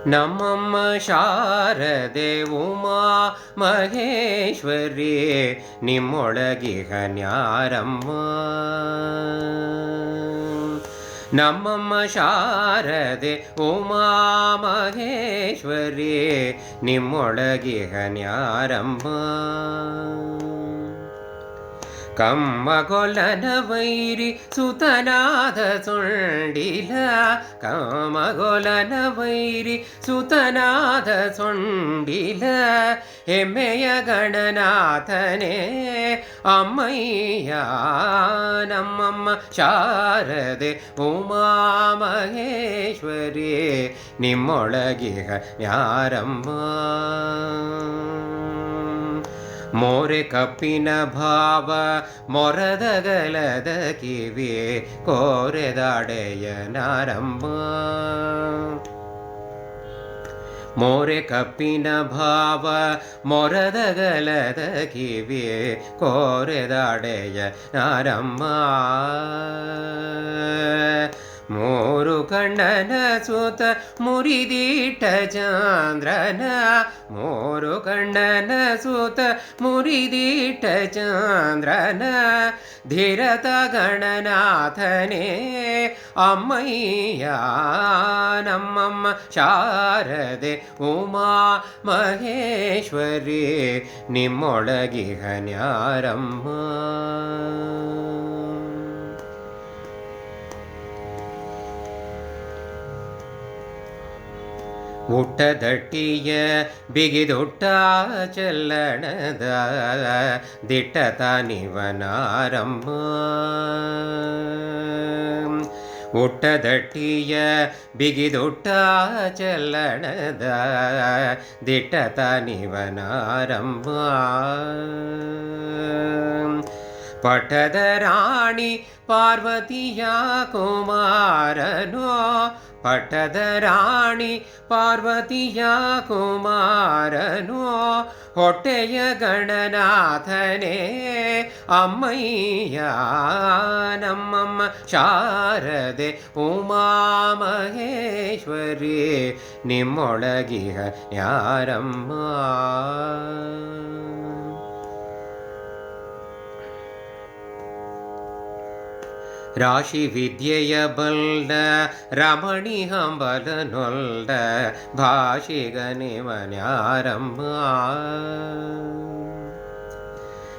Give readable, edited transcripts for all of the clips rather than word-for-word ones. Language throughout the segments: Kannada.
ನಮ್ಮಮ್ಮ ಶಾರದೆ ಉಮಾ ಮಹೇಶ್ವರಿ ನಿಮ್ಮೊಳಗಿಹನ್ಯಾರಮ್ಮ. ನಮ್ಮಮ್ಮ ಶಾರದೆ ಉಮಾ ಮಹೇಶ್ವರಿ ನಿಮ್ಮೊಳಗಿಹನ್ಯಾರಮ್ಮ. ಕಮ್ಮಗೊಲನ ವೈರಿ ಸುತನಾದ ಸೊಂಡಿಲ, ಕಾಮಗೊಲನ ವೈರಿ ಸುತನಾದ ಸೊಂಡಿಲ, ಹೆಮ್ಮೆಯ ಗಣನಾಥನೇ ಅಮ್ಮಯ್ಯ ನಮ್ಮಮ್ಮ ಶಾರದೆ ಉಮಾ ಮಹೇಶ್ವರಿ ನಿಮ್ಮೊಳಗಿಹ ಯಾರಮ್ಮ. ಮೋರೆ ಕಪ್ಪಿನ ಭಾವ ಮೊರದಗಲದ ಕಿವಿ ಕೋರೆದಾಡೆಯ ನಾರಮ್ಮ. ಮೋರೆ ಕಪ್ಪಿನ ಭಾವ ಮೊರದಗಲದ ಕಿವಿ ಕೋರೆದಾಡೆಯ ನಾರಮ್ಮ. ಮೂರು ಕಣ್ಣನ ಸುತ ಮುರಿದೀಟ ಚಂದ್ರನ, ಮೂರು ಕಣ್ಣನ ಸುತ ಮುರಿದೀಟ ಚಂದ್ರನ, ಧೀರತ ಗಣನಾಥನೇ ಅಮ್ಮಯ್ಯ ನಮ್ಮಮ್ಮ ಶಾರದೆ ಉಮಾ ಮಹೇಶ್ವರಿ ನಿಮ್ಮೊಳಗಿಹನ್ಯಾರಮ್ಮ. ಮುಟ್ಟದಟ್ಟಿಯ ಬಿಗಿದೊಟ್ಟ ಚಲ್ಲಣದ ದಿಟ್ಟತ ನಿವನಾರಮ್ಮ. ಮುಟ್ಟದಟ್ಟಿಯ ಬಿಗಿದೊಟ್ಟ ಚಲ್ಲಣದ ದಿಟ್ಟತ ನಿವನಾರಮ್ಮ. ಪಟ್ಟದ ರಾಣಿ ಪಾರ್ವತಿಯ ಕುಮಾರನೋ, ಪಟ್ಟದ ರಾಣಿ ಪಾರ್ವತಿಯ ಕುಮಾರನೋ, ಹೊಟ್ಟೆಯ ಗಣನಾಥನೇ ಅಮ್ಮಯ್ಯ ನಮ್ಮಮ್ಮ ಶಾರದೆ ಉಮಾ ಮಹೇಶ್ವರಿ ನಿಮ್ಮೊಳಗಿಹ ಯಾರಮ್ಮ. ರಾಶಿ ವಿದ್ಯೆಯ ಬಲ್ಲ ರಮಣಿ ಹಂಬಲನೊಲ್ಲ ಭಾಷಿಗನಿವನ್ಯಾರಮ್ಮ.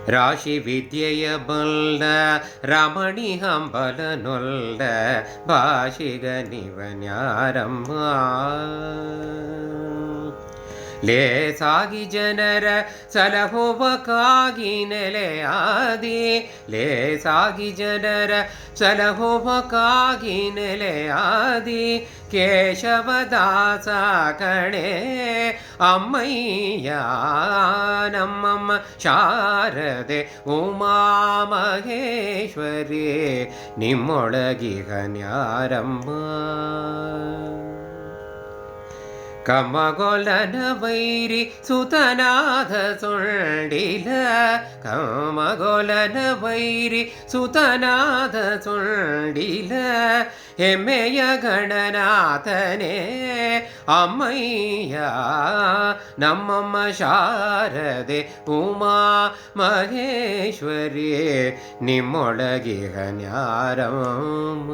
ರಾಶಿ ವಿದ್ಯೆಯ ಬಲ್ಲ ರಮಣಿ ಹಂಬಲನೊಲ್ಲ ಭಾಷಿಗನಿವನ್ಯಾರಮ್ಮ. ಲೇಸಾಗಿ ಜನರ ಸಲಹುವಕ್ಕಾಗಿ ನೆಲೆಯಾದಿ, ಲೇಸಾಗಿ ಜನರ ಸಲಹುವಕ್ಕಾಗಿ ನೆಲೆಯಾದಿ, ಕೇಶವದಾಸ ಕಣೆ ಅಮ್ಮಯ್ಯ ನಮ್ಮಮ್ಮ ಶಾರದೆ ಉಮಾ ಮಹೇಶ್ವರಿ ನಿಮ್ಮೊಳಗಿಹನ್ಯಾರಮ್ಮ. ಕಮ್ಮಗೊಲನ ವೈರಿ ಸುತನಾದ ಸೊಂಡಿಲ, ಕಮ್ಮಗೊಲನ ವೈರಿ ಸುತನಾದ ಸೊಂಡಿಲ, ಹೆಮ್ಮೆಯ ಗಣನಾಥನೇ ಅಮ್ಮಯ್ಯ ನಮ್ಮಮ್ಮ ಶಾರದೆ ಉಮಾ ಮಹೇಶ್ವರಿ ನಿಮ್ಮೊಳಗಿಹನ್ಯಾರಮ್ಮ.